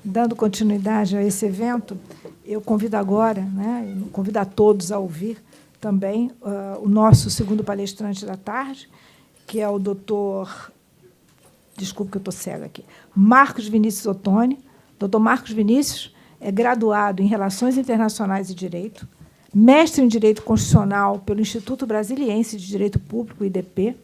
Dando continuidade a esse evento, eu convido agora, né, convido a todos a ouvir também o nosso segundo palestrante da tarde, que é o doutor, desculpe que eu estou cega aqui, Marcos Vinícius Ottoni. Doutor Marcos Vinícius é graduado em Relações Internacionais e Direito, mestre em Direito Constitucional pelo Instituto Brasiliense de Direito Público, IDP,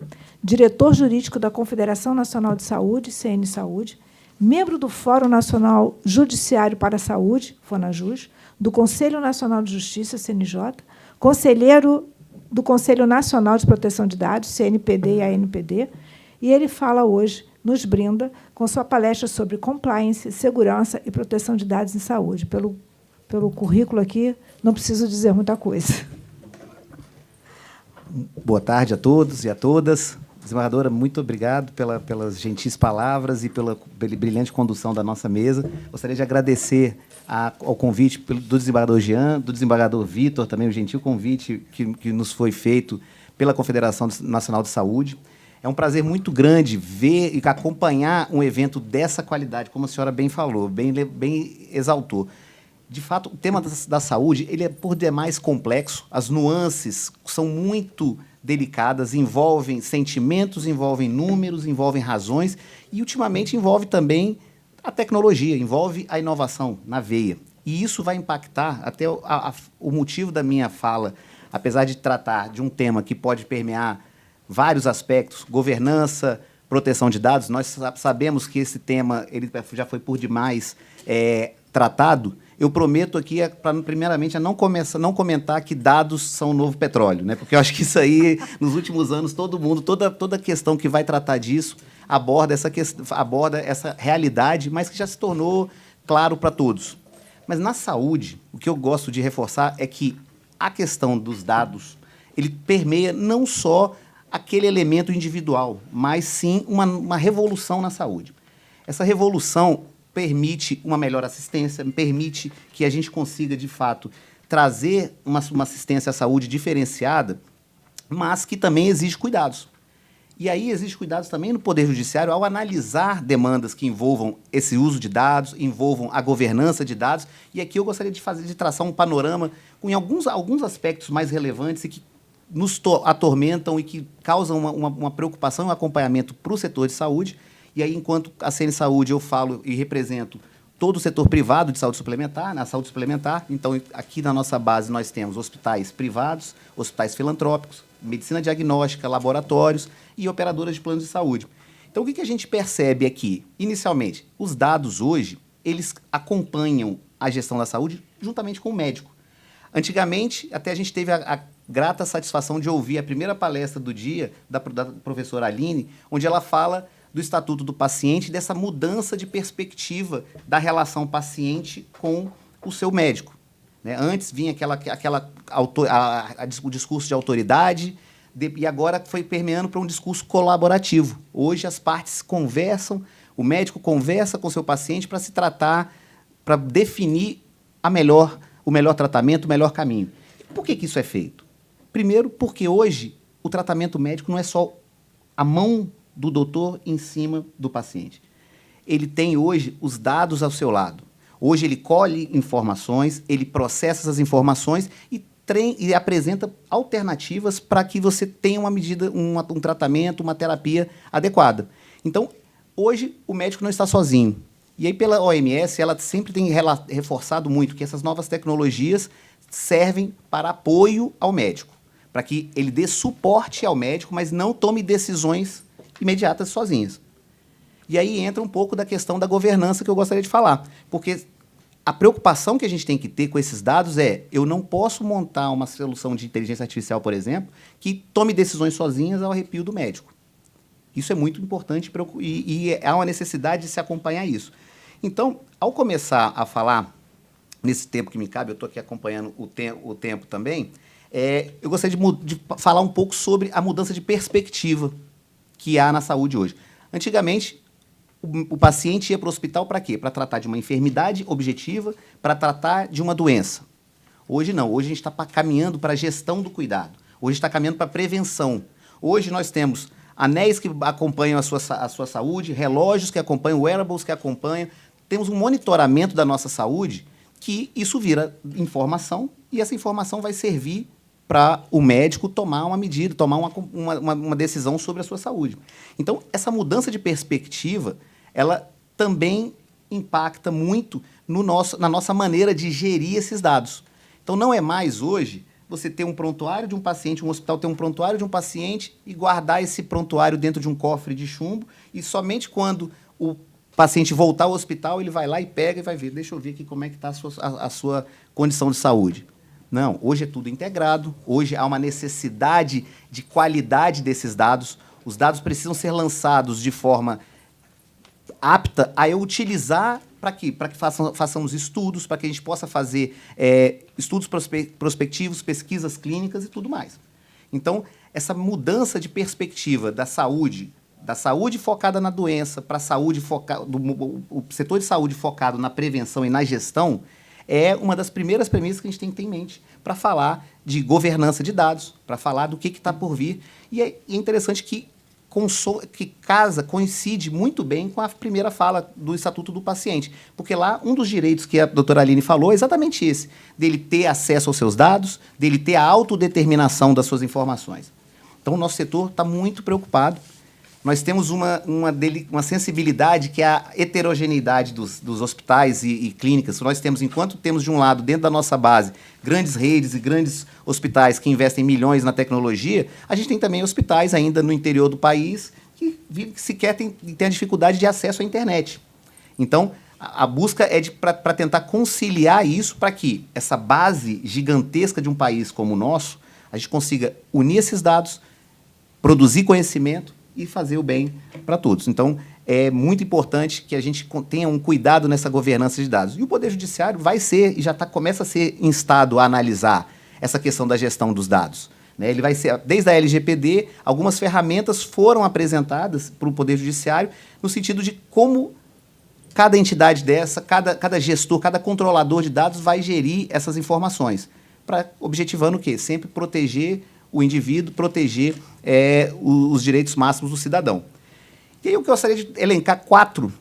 diretor jurídico da Confederação Nacional de Saúde, CN Saúde, membro do Fórum Nacional Judiciário para a Saúde, FONAJUS, do Conselho Nacional de Justiça, CNJ, conselheiro do Conselho Nacional de Proteção de Dados, CNPD e ANPD, e ele fala hoje, nos brinda, com sua palestra sobre compliance, segurança e proteção de dados em saúde. Pelo currículo aqui, não preciso dizer muita coisa. Boa tarde a todos e a todas. Desembargadora, muito obrigado pelas gentis palavras e pela brilhante condução da nossa mesa. Gostaria de agradecer ao convite do desembargador Jean, do desembargador Vitor, também o gentil convite que nos foi feito pela Confederação Nacional de Saúde. É um prazer muito grande ver e acompanhar um evento dessa qualidade, como a senhora bem falou, bem exaltou. De fato, o tema da saúde ele é, por demais, complexo. As nuances são muito delicadas, envolvem sentimentos, envolvem números, envolvem razões e, ultimamente, envolve também a tecnologia, envolve a inovação na veia. E isso vai impactar, até o motivo da minha fala, apesar de tratar de um tema que pode permear vários aspectos, governança, proteção de dados. Nós sabemos que esse tema ele já foi por demais tratado. Eu prometo aqui, primeiramente, a não comentar que dados são o novo petróleo, né? Porque eu acho que isso aí, nos últimos anos, toda questão que vai tratar disso aborda essa realidade, mas que já se tornou claro para todos. Mas na saúde, o que eu gosto de reforçar é que a questão dos dados ele permeia não só aquele elemento individual, mas sim uma revolução na saúde. Essa revolução permite uma melhor assistência, permite que a gente consiga, de fato, trazer uma assistência à saúde diferenciada, mas que também exige cuidados. E aí exige cuidados também no Poder Judiciário ao analisar demandas que envolvam esse uso de dados, envolvam a governança de dados, e aqui eu gostaria de traçar um panorama com alguns aspectos mais relevantes e que nos atormentam e que causam uma preocupação e um acompanhamento para o setor de saúde. E aí, enquanto a CN Saúde, eu falo e represento todo o setor privado de saúde suplementar, na saúde suplementar. Então, aqui na nossa base, nós temos hospitais privados, hospitais filantrópicos, medicina diagnóstica, laboratórios e operadoras de planos de saúde. Então, o que a gente percebe aqui? Inicialmente, os dados hoje, eles acompanham a gestão da saúde juntamente com o médico. Antigamente, até a gente teve a grata satisfação de ouvir a primeira palestra do dia da professora Aline, onde ela fala do Estatuto do Paciente, dessa mudança de perspectiva da relação paciente com o seu médico. Né? Antes vinha o discurso de autoridade, e agora foi permeando para um discurso colaborativo. Hoje as partes conversam, o médico conversa com o seu paciente para se tratar, para definir o melhor tratamento, o melhor caminho. Por que isso é feito? Primeiro, porque hoje o tratamento médico não é só a mão do doutor em cima do paciente. Ele tem hoje os dados ao seu lado. Hoje ele colhe informações, ele processa essas informações e apresenta alternativas para que você tenha uma medida, um tratamento, uma terapia adequada. Então, hoje o médico não está sozinho. E aí, pela OMS, ela sempre tem reforçado muito que essas novas tecnologias servem para apoio ao médico, para que ele dê suporte ao médico, mas não tome decisões imediatas sozinhas. E aí entra um pouco da questão da governança que eu gostaria de falar, porque a preocupação que a gente tem que ter com esses dados eu não posso montar uma solução de inteligência artificial, por exemplo, que tome decisões sozinhas ao arrepio do médico. Isso é muito importante e há uma necessidade de se acompanhar isso. Então, ao começar a falar, nesse tempo que me cabe, eu estou aqui acompanhando o tempo também, eu gostaria de falar um pouco sobre a mudança de perspectiva que há na saúde hoje. Antigamente, o paciente ia para o hospital para quê? Para tratar de uma enfermidade objetiva, para tratar de uma doença. Hoje não. Hoje a gente está caminhando para a gestão do cuidado. Hoje está caminhando para a prevenção. Hoje nós temos anéis que acompanham a sua saúde, relógios que acompanham, wearables que acompanham, temos um monitoramento da nossa saúde, que isso vira informação, e essa informação vai servir para o médico tomar uma medida, tomar uma decisão sobre a sua saúde. Então, essa mudança de perspectiva, ela também impacta muito na nossa maneira de gerir esses dados. Então, não é mais hoje você ter um prontuário de um paciente, um hospital ter um prontuário de um paciente e guardar esse prontuário dentro de um cofre de chumbo, e somente quando o paciente voltar ao hospital, ele vai lá e pega e vai ver, deixa eu ver aqui como é que está a sua condição de saúde. Não, hoje é tudo integrado, hoje há uma necessidade de qualidade desses dados, os dados precisam ser lançados de forma apta a eu utilizar para quê? Para que façamos estudos, para que a gente possa fazer estudos prospectivos, pesquisas clínicas e tudo mais. Então, essa mudança de perspectiva da saúde focada na doença para a saúde o setor de saúde focado na prevenção e na gestão é uma das primeiras premissas que a gente tem que ter em mente para falar de governança de dados, para falar do que está por vir. E é interessante que coincide muito bem com a primeira fala do Estatuto do Paciente, porque lá um dos direitos que a doutora Aline falou é exatamente esse, dele ter acesso aos seus dados, dele ter a autodeterminação das suas informações. Então, o nosso setor está muito preocupado. Nós temos uma sensibilidade que é a heterogeneidade dos hospitais e clínicas. Nós temos, enquanto temos, de um lado, dentro da nossa base, grandes redes e grandes hospitais que investem milhões na tecnologia, a gente tem também hospitais ainda no interior do país que sequer tem a dificuldade de acesso à internet. Então, a busca é para tentar conciliar isso para que essa base gigantesca de um país como o nosso, a gente consiga unir esses dados, produzir conhecimento e fazer o bem para todos. Então, é muito importante que a gente tenha um cuidado nessa governança de dados. E o Poder Judiciário vai ser, e já começa a ser instado a analisar essa questão da gestão dos dados. Né? Ele vai ser, desde a LGPD, algumas ferramentas foram apresentadas para o Poder Judiciário no sentido de como cada entidade dessa, cada gestor, cada controlador de dados vai gerir essas informações, objetivando o quê? Sempre proteger o indivíduo, proteger os direitos máximos do cidadão. E aí eu gostaria de elencar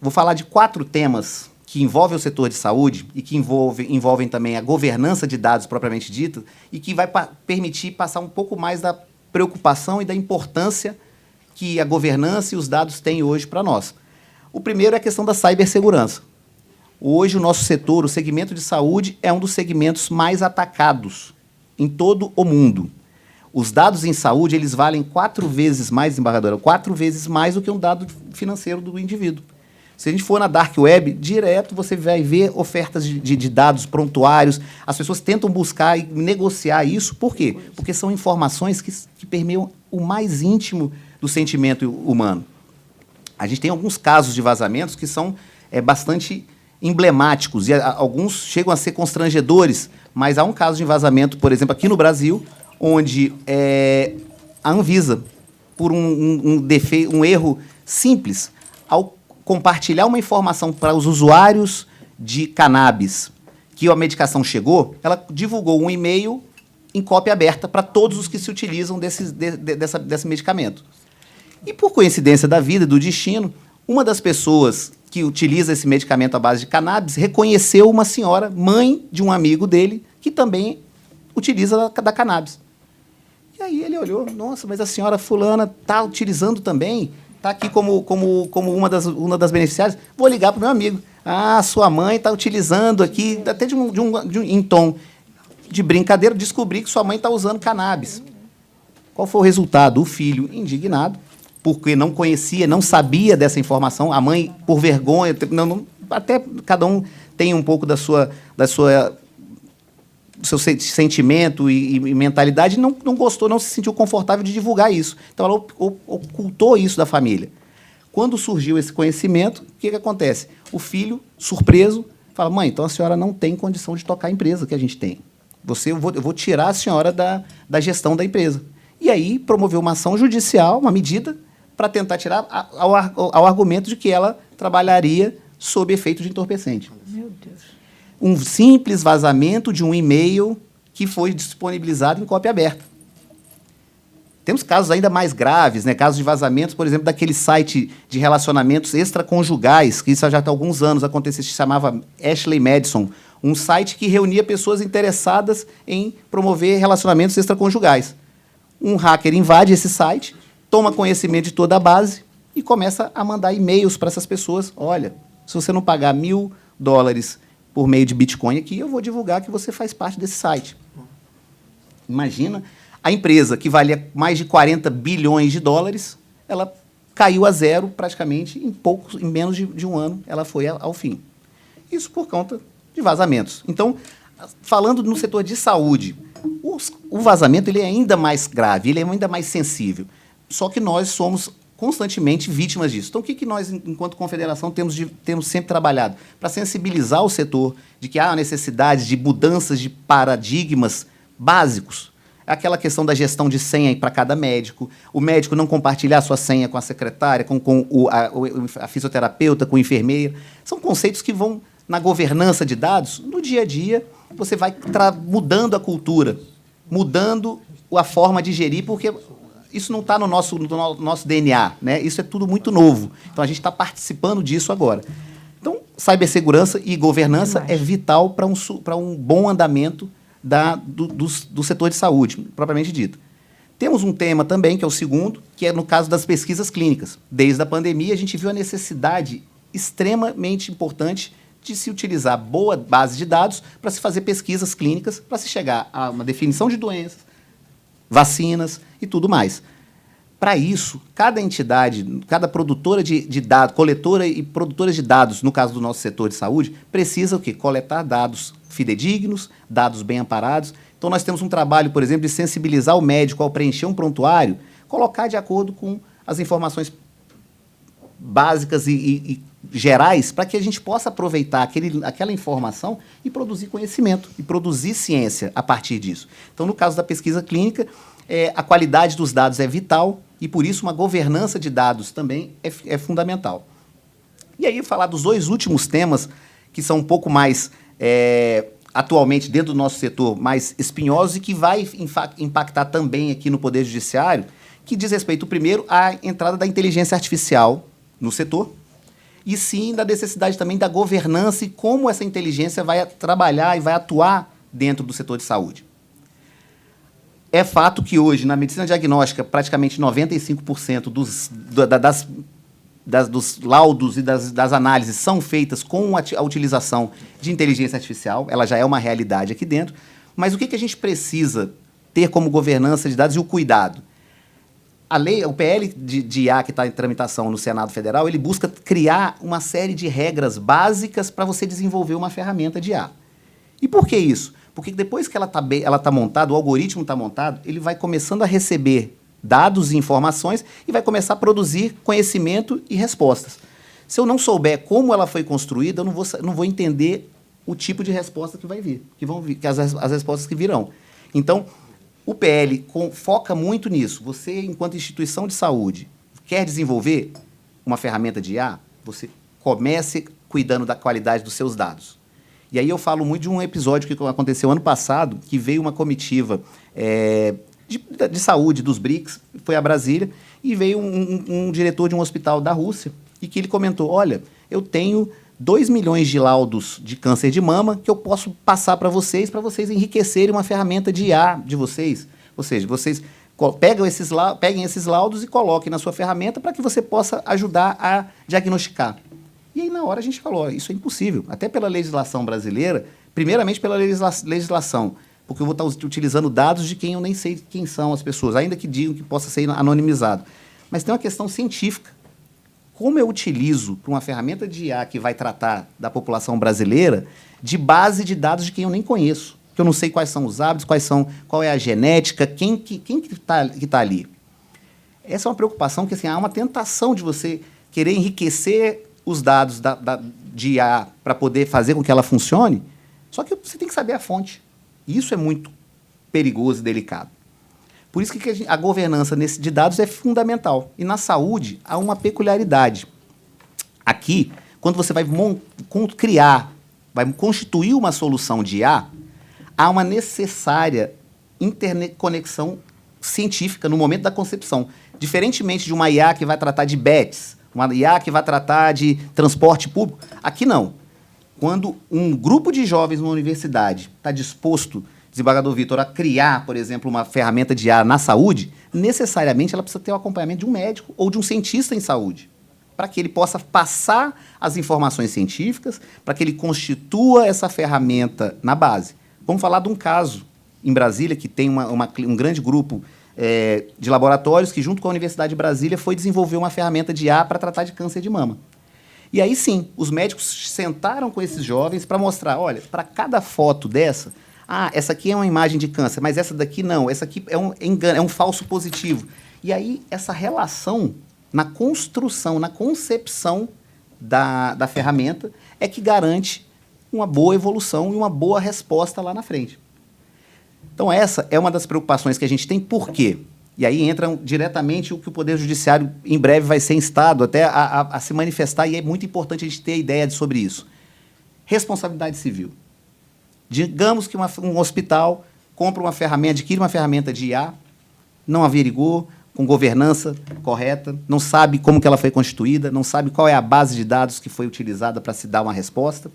vou falar de 4 temas que envolvem o setor de saúde e que envolvem também a governança de dados propriamente dita e que vai permitir passar um pouco mais da preocupação e da importância que a governança e os dados têm hoje para nós. O primeiro é a questão da cibersegurança. Hoje o nosso setor, o segmento de saúde, é um dos segmentos mais atacados em todo o mundo. Os dados em saúde, eles valem 4 vezes mais, desembargadora, 4 vezes mais do que um dado financeiro do indivíduo. Se a gente for na Dark Web, direto você vai ver ofertas de dados prontuários, as pessoas tentam buscar e negociar isso. Por quê? Porque são informações que permeiam o mais íntimo do sentimento humano. A gente tem alguns casos de vazamentos que são bastante emblemáticos, e alguns chegam a ser constrangedores, mas há um caso de vazamento, por exemplo, aqui no Brasil, onde a Anvisa, por um erro simples, ao compartilhar uma informação para os usuários de cannabis, que a medicação chegou, ela divulgou um e-mail em cópia aberta para todos os que se utilizam desse medicamento. E, por coincidência da vida, do destino, uma das pessoas que utiliza esse medicamento à base de cannabis reconheceu uma senhora, mãe de um amigo dele, que também utiliza da cannabis. E aí ele olhou, nossa, mas a senhora fulana está utilizando também, está aqui como uma das beneficiárias, vou ligar para o meu amigo. Ah, sua mãe está utilizando aqui, até em tom de brincadeira, descobri que sua mãe está usando cannabis. Qual foi o resultado? O filho, indignado, porque não conhecia, não sabia dessa informação, a mãe, por vergonha, até cada um tem um pouco do seu sentimento e mentalidade, não gostou, não se sentiu confortável de divulgar isso. Então, ela ocultou isso da família. Quando surgiu esse conhecimento, o que acontece? O filho, surpreso, fala, mãe, então a senhora não tem condição de tocar a empresa que a gente tem. Eu vou tirar a senhora da gestão da empresa. E aí promoveu uma ação judicial, uma medida, para tentar tirar ao argumento de que ela trabalharia sob efeito de entorpecente. Meu Deus. Um simples vazamento de um e-mail que foi disponibilizado em cópia aberta. Temos casos ainda mais graves, né? Casos de vazamentos, por exemplo, daquele site de relacionamentos extraconjugais, que isso já há alguns anos aconteceu, se chamava Ashley Madison, um site que reunia pessoas interessadas em promover relacionamentos extraconjugais. Um hacker invade esse site, toma conhecimento de toda a base e começa a mandar e-mails para essas pessoas. Olha, se você não pagar $1.000 por meio de Bitcoin aqui, eu vou divulgar que você faz parte desse site. Imagina, a empresa que valia mais de 40 bilhões de dólares, ela caiu a zero praticamente em menos de um ano, ela foi ao fim. Isso por conta de vazamentos. Então, falando no setor de saúde, o vazamento ele é ainda mais grave, ele é ainda mais sensível. Só que nós somos constantemente vítimas disso. Então, o que nós, enquanto confederação, temos sempre trabalhado? Para sensibilizar o setor de que há a necessidade de mudanças de paradigmas básicos. Aquela questão da gestão de senha para cada médico, o médico não compartilhar sua senha com a secretária, com a fisioterapeuta, com a enfermeira. São conceitos que vão na governança de dados. No dia a dia, você vai mudando a cultura, mudando a forma de gerir, porque isso não está no nosso DNA, né? Isso é tudo muito novo. Então, a gente está participando disso agora. Então, cibersegurança e governança é vital para um bom andamento do setor de saúde, propriamente dito. Temos um tema também, que é o segundo, que é no caso das pesquisas clínicas. Desde a pandemia, a gente viu a necessidade extremamente importante de se utilizar boa base de dados para se fazer pesquisas clínicas, para se chegar a uma definição de doenças, vacinas e tudo mais. Para isso, cada entidade, cada produtora de dados, coletora e produtora de dados, no caso do nosso setor de saúde, precisa o quê? Coletar dados fidedignos, dados bem amparados. Então, nós temos um trabalho, por exemplo, de sensibilizar o médico ao preencher um prontuário, colocar de acordo com as informações básicas e gerais, para que a gente possa aproveitar aquela informação e produzir conhecimento, e produzir ciência a partir disso. Então, no caso da pesquisa clínica, a qualidade dos dados é vital e, por isso, uma governança de dados também é fundamental. E aí, falar dos dois últimos temas, que são um pouco mais, atualmente, dentro do nosso setor, mais espinhosos e que vai impactar também aqui no Poder Judiciário, que diz respeito, primeiro, à entrada da inteligência artificial no setor, e sim da necessidade também da governança e como essa inteligência vai trabalhar e vai atuar dentro do setor de saúde. É fato que hoje, na medicina diagnóstica, praticamente 95% dos laudos e das análises são feitas com a utilização de inteligência artificial, ela já é uma realidade aqui dentro, mas o que a gente precisa ter como governança de dados e o cuidado? A lei, o PL de IA que está em tramitação no Senado Federal, ele busca criar uma série de regras básicas para você desenvolver uma ferramenta de IA. E por que isso? Porque depois que ela tá montada, o algoritmo está montado, ele vai começando a receber dados e informações e vai começar a produzir conhecimento e respostas. Se eu não souber como ela foi construída, eu não vou entender o tipo de resposta que vai vir, as respostas que virão. Então, o PL foca muito nisso. Você, enquanto instituição de saúde, quer desenvolver uma ferramenta de IA, você comece cuidando da qualidade dos seus dados. E aí eu falo muito de um episódio que aconteceu ano passado, que veio uma comitiva de saúde dos BRICS, foi a Brasília, e veio um diretor de um hospital da Rússia, e que ele comentou, olha, eu tenho 2 milhões de laudos de câncer de mama que eu posso passar para vocês enriquecerem uma ferramenta de IA de vocês. Ou seja, vocês peguem esses laudos e coloquem na sua ferramenta para que você possa ajudar a diagnosticar. E aí, na hora, a gente falou, isso é impossível. Até pela legislação brasileira, primeiramente pela legislação, porque eu vou estar utilizando dados de quem eu nem sei quem são as pessoas, ainda que digam que possa ser anonimizado. Mas tem uma questão científica. Como eu utilizo para uma ferramenta de IA que vai tratar da população brasileira de base de dados de quem eu nem conheço, que eu não sei quais são os hábitos, qual é a genética, quem que tá ali. Essa é uma preocupação que assim, há uma tentação de você querer enriquecer os dados de IA para poder fazer com que ela funcione, só que você tem que saber a fonte. E isso é muito perigoso e delicado. Por isso que a governança de dados é fundamental. E na saúde há uma peculiaridade. Aqui, quando você vai vai constituir uma solução de IA, há uma necessária interconexão científica no momento da concepção. Diferentemente de uma IA que vai tratar de bets, uma IA que vai tratar de transporte público, aqui não. Quando um grupo de jovens numa universidade está disposto, desembargador Vitor, a criar, por exemplo, uma ferramenta de IA na saúde, necessariamente ela precisa ter o acompanhamento de um médico ou de um cientista em saúde, para que ele possa passar as informações científicas, para que ele constitua essa ferramenta na base. Vamos falar de um caso em Brasília, que tem um grande grupo de laboratórios que, junto com a Universidade de Brasília, foi desenvolver uma ferramenta de IA para tratar de câncer de mama. E aí, sim, os médicos sentaram com esses jovens para mostrar, olha, para cada foto dessa, essa aqui é uma imagem de câncer, mas essa daqui não, essa aqui é um engano, é um falso positivo. E aí, essa relação na construção, na concepção da ferramenta é que garante uma boa evolução e uma boa resposta lá na frente. Então, essa é uma das preocupações que a gente tem. Por quê? E aí entra diretamente o que o Poder Judiciário, em breve, vai ser instado até a se manifestar, e é muito importante a gente ter ideia sobre isso. Responsabilidade civil. Digamos que um hospital compra uma ferramenta, adquire uma ferramenta de IA, não averigou, com governança correta, não sabe como que ela foi constituída, não sabe qual é a base de dados que foi utilizada para se dar uma resposta,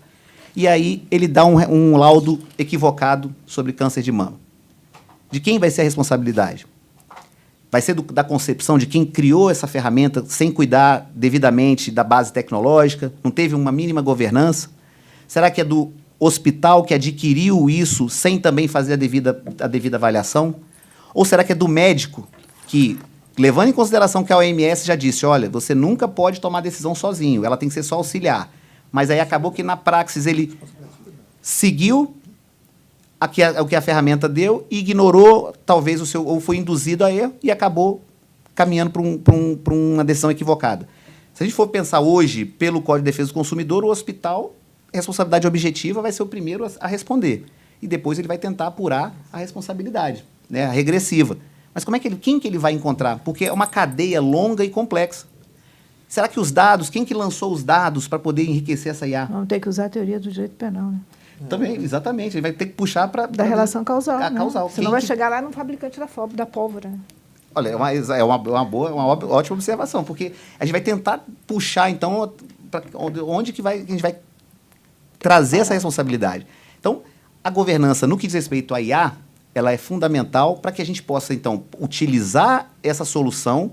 e aí ele dá um laudo equivocado sobre câncer de mama. De quem vai ser a responsabilidade? Vai ser da concepção de quem criou essa ferramenta sem cuidar devidamente da base tecnológica, não teve uma mínima governança? Será que é do hospital que adquiriu isso sem também fazer a devida avaliação? Ou será que é do médico que, levando em consideração que a OMS já disse, olha, você nunca pode tomar decisão sozinho, ela tem que ser só auxiliar. Mas aí acabou que, na praxis, ele seguiu o que a ferramenta deu e ignorou, talvez, ou foi induzido a erro e acabou caminhando para uma decisão equivocada. Se a gente for pensar hoje, pelo Código de Defesa do Consumidor, o hospital, a responsabilidade objetiva, vai ser o primeiro a responder. E depois ele vai tentar apurar a responsabilidade, né, a regressiva. Mas quem que ele vai encontrar? Porque é uma cadeia longa e complexa. Será que os dados, quem que lançou os dados para poder enriquecer essa IA? Vamos ter que usar a teoria do direito penal, né? Também, exatamente. Ele vai ter que puxar para... Da relação causal, né? Causal. Senão vai chegar lá no fabricante da pólvora. Olha, é uma ótima observação, porque a gente vai tentar puxar, então, para onde que a gente vai trazer essa responsabilidade. Então, a governança, no que diz respeito à IA, ela é fundamental para que a gente possa, então, utilizar essa solução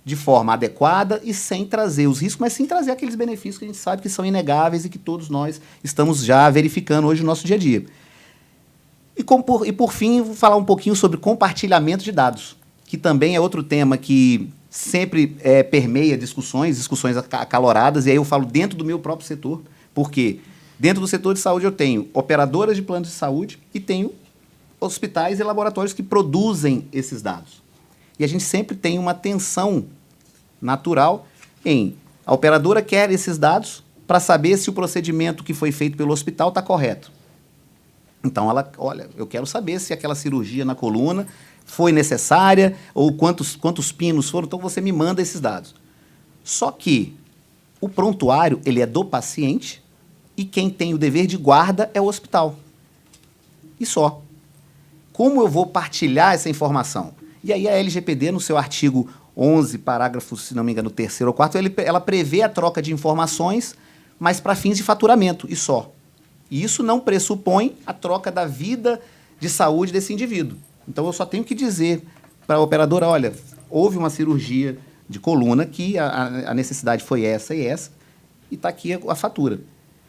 de forma adequada e sem trazer os riscos, mas sim trazer aqueles benefícios que a gente sabe que são inegáveis e que todos nós estamos já verificando hoje no nosso dia a dia. E por fim, vou falar um pouquinho sobre compartilhamento de dados, que também é outro tema que sempre permeia discussões acaloradas, e aí eu falo dentro do meu próprio setor, porque dentro do setor de saúde eu tenho operadoras de planos de saúde e tenho hospitais e laboratórios que produzem esses dados. E a gente sempre tem uma tensão natural em a operadora quer esses dados para saber se o procedimento que foi feito pelo hospital está correto. Então, olha, eu quero saber se aquela cirurgia na coluna foi necessária ou quantos pinos foram, então você me manda esses dados. Só que o prontuário, ele é do paciente e quem tem o dever de guarda é o hospital. E só. Como eu vou partilhar essa informação? E aí a LGPD, no seu artigo 11, parágrafo, se não me engano, 3º ou 4º, ela prevê a troca de informações, mas para fins de faturamento, e só. E isso não pressupõe a troca da vida de saúde desse indivíduo. Então, eu só tenho que dizer para a operadora, olha, houve uma cirurgia de coluna que a necessidade foi essa e essa, e está aqui a fatura.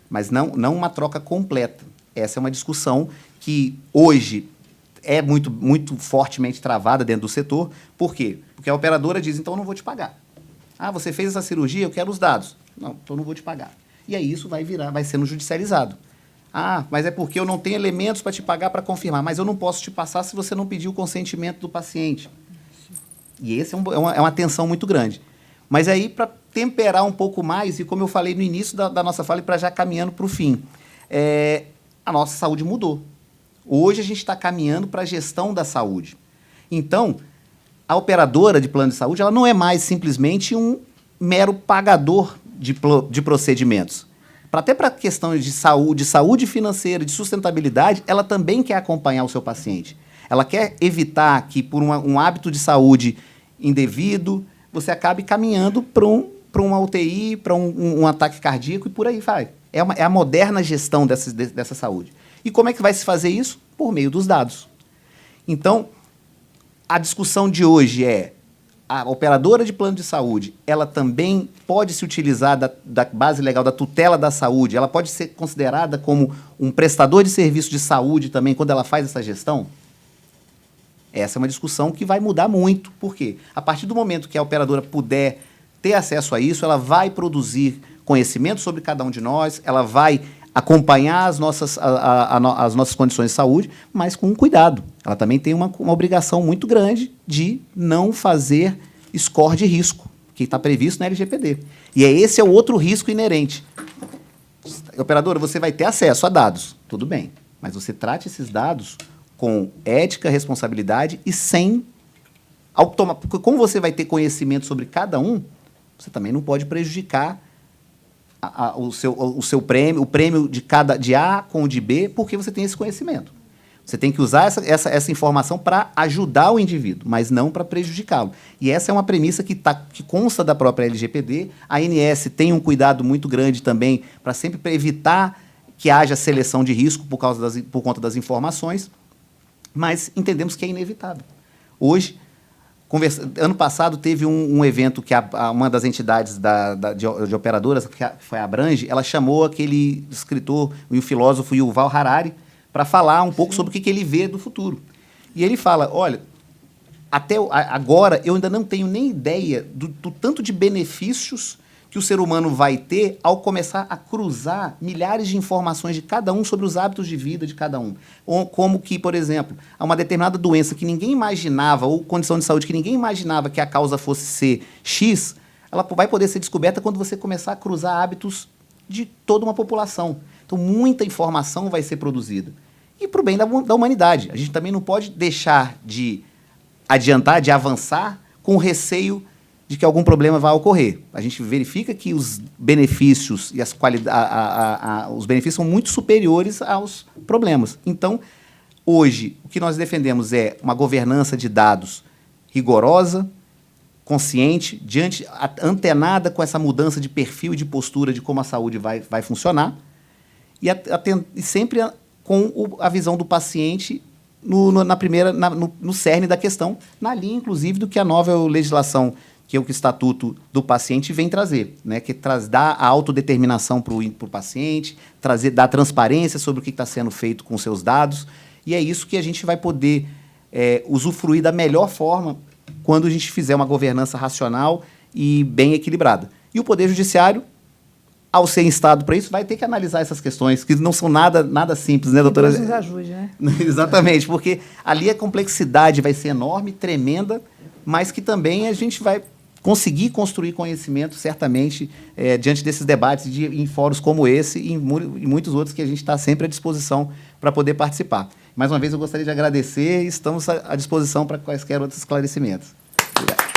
Mas não uma troca completa. Essa é uma discussão que hoje é muito, muito fortemente travada dentro do setor. Por quê? Porque a operadora diz, então eu não vou te pagar. Ah, você fez essa cirurgia, eu quero os dados. Não, então eu não vou te pagar. E aí isso vai sendo judicializado. Ah, mas é porque eu não tenho elementos para te pagar para confirmar, mas eu não posso te passar se você não pedir o consentimento do paciente. E esse é uma tensão muito grande. Mas aí, para temperar um pouco mais, e como eu falei no início da nossa fala, e para já caminhando para o fim, a nossa saúde mudou. Hoje a gente está caminhando para a gestão da saúde. Então, a operadora de plano de saúde ela não é mais simplesmente um mero pagador de procedimentos. Até para questões de saúde financeira, de sustentabilidade, ela também quer acompanhar o seu paciente. Ela quer evitar que, por um hábito de saúde indevido, você acabe caminhando para uma UTI, para um ataque cardíaco e por aí vai. É a moderna gestão dessa saúde. E como é que vai se fazer isso? Por meio dos dados. Então, a discussão de hoje é: a operadora de plano de saúde, ela também pode se utilizar da base legal da tutela da saúde, ela pode ser considerada como um prestador de serviço de saúde também quando ela faz essa gestão? Essa é uma discussão que vai mudar muito. Por quê? A partir do momento que a operadora puder ter acesso a isso, ela vai produzir conhecimento sobre cada um de nós, ela vai acompanhar as nossas condições de saúde, mas com cuidado. Ela também tem uma obrigação muito grande de não fazer score de risco, que está previsto na LGPD. E esse é o outro risco inerente. Operadora, você vai ter acesso a dados, tudo bem, mas você trate esses dados com ética, responsabilidade e sem porque como você vai ter conhecimento sobre cada um, você também não pode prejudicar o seu prêmio, o prêmio de A com o de B, porque você tem esse conhecimento. Você tem que usar essa informação para ajudar o indivíduo, mas não para prejudicá-lo. E essa é uma premissa que consta da própria LGPD. A ANS tem um cuidado muito grande também para sempre evitar que haja seleção de risco por conta das informações, mas entendemos que é inevitável. Hoje, ano passado, teve um evento que uma das entidades de operadoras, que foi a Abrange, ela chamou aquele escritor e o filósofo Yuval Harari para falar um pouco sobre o que ele vê do futuro. E ele fala, olha, até agora eu ainda não tenho nem ideia do tanto de benefícios que o ser humano vai ter ao começar a cruzar milhares de informações de cada um sobre os hábitos de vida de cada um. Ou como que, por exemplo, há uma determinada doença que ninguém imaginava, ou condição de saúde que ninguém imaginava que a causa fosse ser X, ela vai poder ser descoberta quando você começar a cruzar hábitos de toda uma população. Então, muita informação vai ser produzida. E para o bem da humanidade. A gente também não pode deixar de adiantar, de avançar, com receio de que algum problema vai ocorrer. A gente verifica que os benefícios e os benefícios são muito superiores aos problemas. Então, hoje, o que nós defendemos é uma governança de dados rigorosa, consciente, antenada com essa mudança de perfil e de postura de como a saúde vai funcionar, e sempre com a visão do paciente no cerne da questão, na linha, inclusive, do que a nova legislação, que é o Estatuto do Paciente vem trazer, né? Que dá a autodeterminação para o paciente, dar transparência sobre o que está sendo feito com seus dados, e é isso que a gente vai poder usufruir da melhor forma quando a gente fizer uma governança racional e bem equilibrada. E o Poder Judiciário, ao ser instado para isso, vai ter que analisar essas questões, que não são nada simples, né, doutora? Deus nos ajude, né? Exatamente, porque ali a complexidade vai ser enorme, tremenda, mas que também a gente vai conseguir construir conhecimento, certamente, diante desses debates, em fóruns como esse e muitos outros que a gente está sempre à disposição para poder participar. Mais uma vez, eu gostaria de agradecer e estamos à disposição para quaisquer outros esclarecimentos. Obrigado.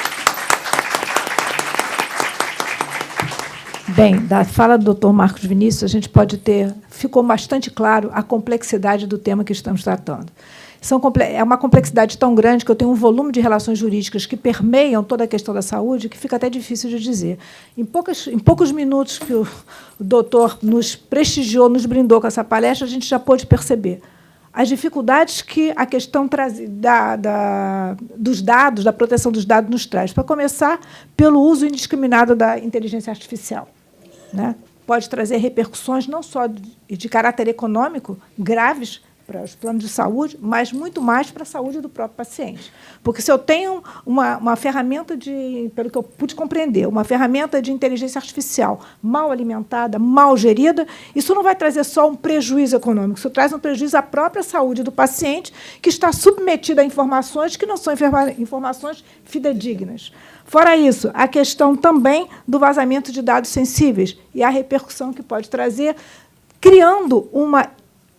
Bem, da fala do Dr. Marcos Vinícius, a gente pode ficou bastante claro a complexidade do tema que estamos tratando. É uma complexidade tão grande que eu tenho um volume de relações jurídicas que permeiam toda a questão da saúde que fica até difícil de dizer. Em poucos minutos que o doutor nos prestigiou, nos brindou com essa palestra, a gente já pôde perceber as dificuldades que a questão dos dados, da proteção dos dados, nos traz. Para começar, pelo uso indiscriminado da inteligência artificial, né? Pode trazer repercussões não só de caráter econômico graves para os planos de saúde, mas muito mais para a saúde do próprio paciente. Porque se eu tenho uma ferramenta pelo que eu pude compreender, uma ferramenta de inteligência artificial mal alimentada, mal gerida, isso não vai trazer só um prejuízo econômico, isso traz um prejuízo à própria saúde do paciente, que está submetido a informações que não são informações fidedignas. Fora isso, a questão também do vazamento de dados sensíveis e a repercussão que pode trazer, criando uma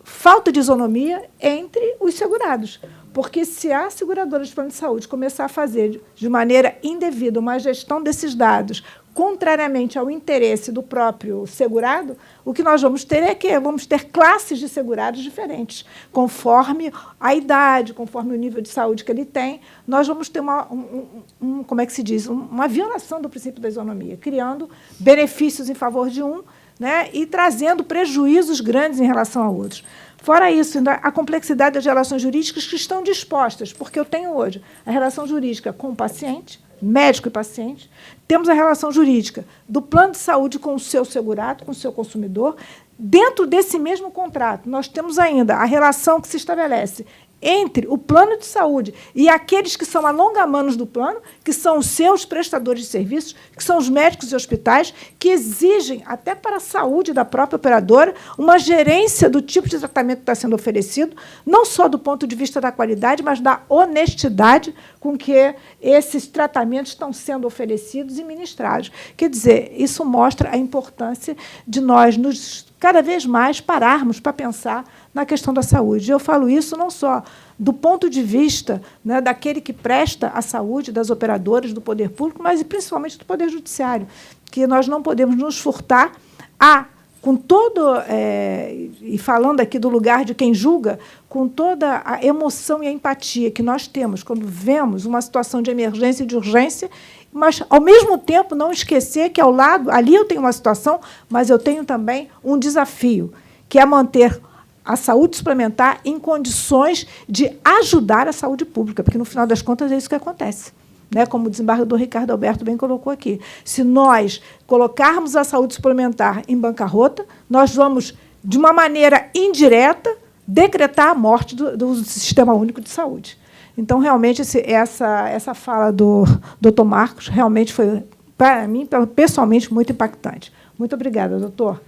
falta de isonomia entre os segurados. Porque se a seguradora de plano de saúde começar a fazer de maneira indevida uma gestão desses dados contrariamente ao interesse do próprio segurado, o que nós vamos ter é que vamos ter classes de segurados diferentes, conforme a idade, conforme o nível de saúde que ele tem, nós vamos ter como é que se diz, uma violação do princípio da isonomia, criando benefícios em favor de um, né, e trazendo prejuízos grandes em relação a outros. Fora isso, ainda a complexidade das relações jurídicas que estão dispostas, porque eu tenho hoje a relação jurídica com o paciente, médico e paciente, temos a relação jurídica do plano de saúde com o seu segurado, com o seu consumidor. Dentro desse mesmo contrato, nós temos ainda a relação que se estabelece entre o plano de saúde e aqueles que são alongamanos do plano, que são os seus prestadores de serviços, que são os médicos e hospitais, que exigem, até para a saúde da própria operadora, uma gerência do tipo de tratamento que está sendo oferecido, não só do ponto de vista da qualidade, mas da honestidade com que esses tratamentos estão sendo oferecidos e ministrados. Quer dizer, isso mostra a importância de nós cada vez mais pararmos para pensar na questão da saúde. Eu falo isso não só do ponto de vista, né, daquele que presta a saúde, das operadoras do poder público, mas principalmente do poder judiciário, que nós não podemos nos furtar com todo, e falando aqui do lugar de quem julga, com toda a emoção e a empatia que nós temos quando vemos uma situação de emergência e de urgência, mas, ao mesmo tempo, não esquecer que, ao lado, ali eu tenho uma situação, mas eu tenho também um desafio, que é manter a saúde suplementar em condições de ajudar a saúde pública, porque, no final das contas, é isso que acontece. Né, como o desembargador Ricardo Alberto bem colocou aqui. Se nós colocarmos a saúde suplementar em bancarrota, nós vamos, de uma maneira indireta, decretar a morte do Sistema Único de Saúde. Então, realmente, essa fala do doutor Marcos realmente foi, para mim, pessoalmente, muito impactante. Muito obrigada, doutor.